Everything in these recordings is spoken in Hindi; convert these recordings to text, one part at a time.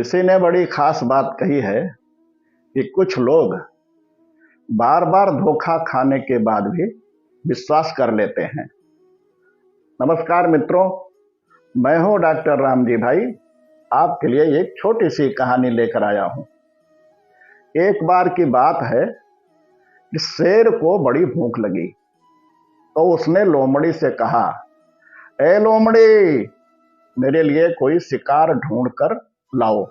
किसी ने बड़ी खास बात कही है कि कुछ लोग बार बार धोखा खाने के बाद भी विश्वास कर लेते हैं। नमस्कार मित्रों, मैं हूं डॉक्टर रामजी भाई। आपके लिए एक छोटी सी कहानी लेकर आया हूं। एक बार की बात है कि शेर को बड़ी भूख लगी, तो उसने लोमड़ी से कहा, ए लोमड़ी, मेरे लिए कोई शिकार ढूंढ कर लाओ,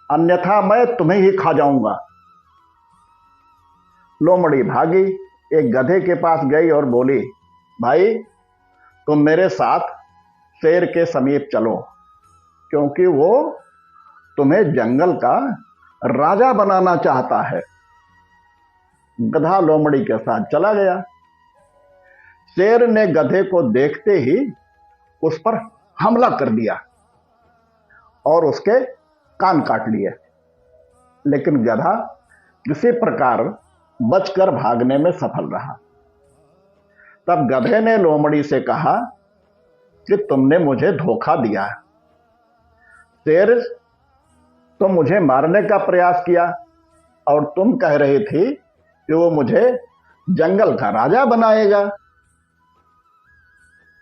अन्यथा मैं तुम्हें ही खा जाऊंगा। लोमड़ी भागी, एक गधे के पास गई और बोली, भाई तुम मेरे साथ शेर के समीप चलो, क्योंकि वो तुम्हें जंगल का राजा बनाना चाहता है। गधा लोमड़ी के साथ चला गया। शेर ने गधे को देखते ही उस पर हमला कर दिया और उसके कान काट लिए, लेकिन गधा किसी प्रकार बचकर भागने में सफल रहा। तब गधे ने लोमड़ी से कहा कि तुमने मुझे धोखा दिया। शेर तो मुझे मारने का प्रयास किया और तुम कह रही थी कि वो मुझे जंगल का राजा बनाएगा।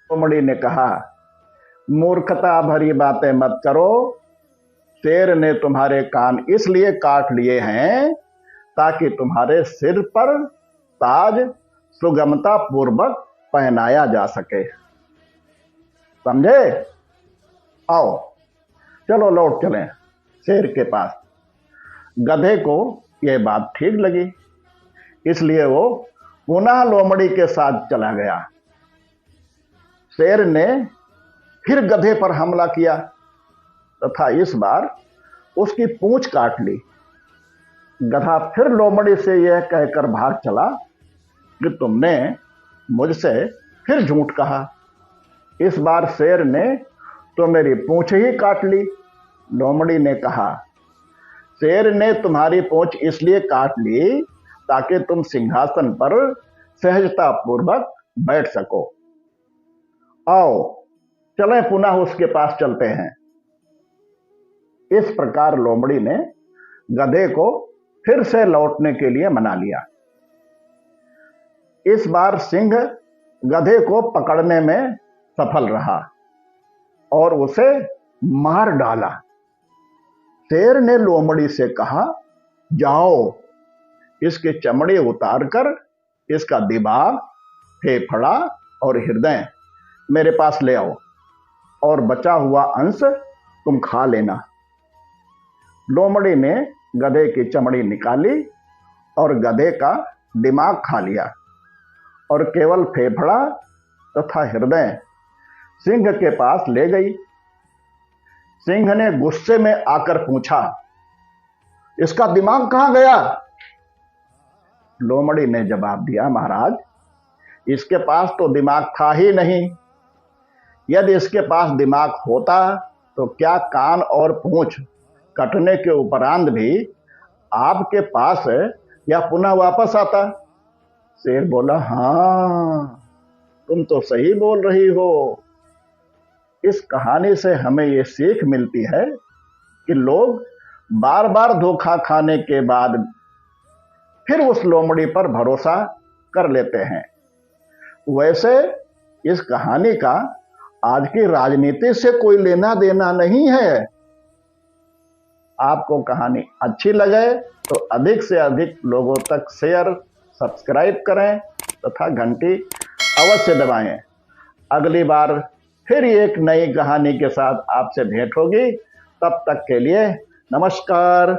लोमड़ी ने कहा, मूर्खता भरी बातें मत करो। शेर ने तुम्हारे कान इसलिए काट लिए हैं ताकि तुम्हारे सिर पर ताज सुगमता पूर्वक पहनाया जा सके। समझे? आओ चलो लौट चलें शेर के पास। गधे को यह बात ठीक लगी, इसलिए वो पुनः लोमड़ी के साथ चला गया। शेर ने फिर गधे पर हमला किया तथा इस बार उसकी पूंछ काट ली। गधा फिर लोमड़ी से यह कहकर भाग चला कि तुमने मुझसे फिर झूठ कहा। इस बार शेर ने तो मेरी पूंछ ही काट ली। लोमड़ी ने कहा, शेर ने तुम्हारी पूंछ इसलिए काट ली ताकि तुम सिंहासन पर सहजता पूर्वक बैठ सको। आओ चलें पुनः उसके पास चलते हैं। इस प्रकार लोमड़ी ने गधे को फिर से लौटने के लिए मना लिया। इस बार सिंह गधे को पकड़ने में सफल रहा और उसे मार डाला। शेर ने लोमड़ी से कहा, जाओ इसकी चमड़ी उतारकर इसका दिमाग, फेफड़ा और हृदय मेरे पास ले आओ और बचा हुआ अंश तुम खा लेना। लोमड़ी ने गधे की चमड़ी निकाली और गधे का दिमाग खा लिया और केवल फेफड़ा तथा हृदय सिंह के पास ले गई। सिंह ने गुस्से में आकर पूछा, इसका दिमाग कहां गया? लोमड़ी ने जवाब दिया, महाराज इसके पास तो दिमाग था ही नहीं। यदि इसके पास दिमाग होता तो क्या कान और पूंछ कटने के उपरांत भी आपके पास या पुनः वापस आता? शेर बोला, हाँ तुम तो सही बोल रही हो। इस कहानी से हमें ये सीख मिलती है कि लोग बार बार धोखा खाने के बाद फिर उस लोमड़ी पर भरोसा कर लेते हैं। वैसे इस कहानी का आज की राजनीति से कोई लेना देना नहीं है। आपको कहानी अच्छी लगे तो अधिक से अधिक लोगों तक शेयर, सब्सक्राइब करें तथा घंटी अवश्य दबाएं। अगली बार फिर एक नई कहानी के साथ आपसे भेंट होगी। तब तक के लिए नमस्कार।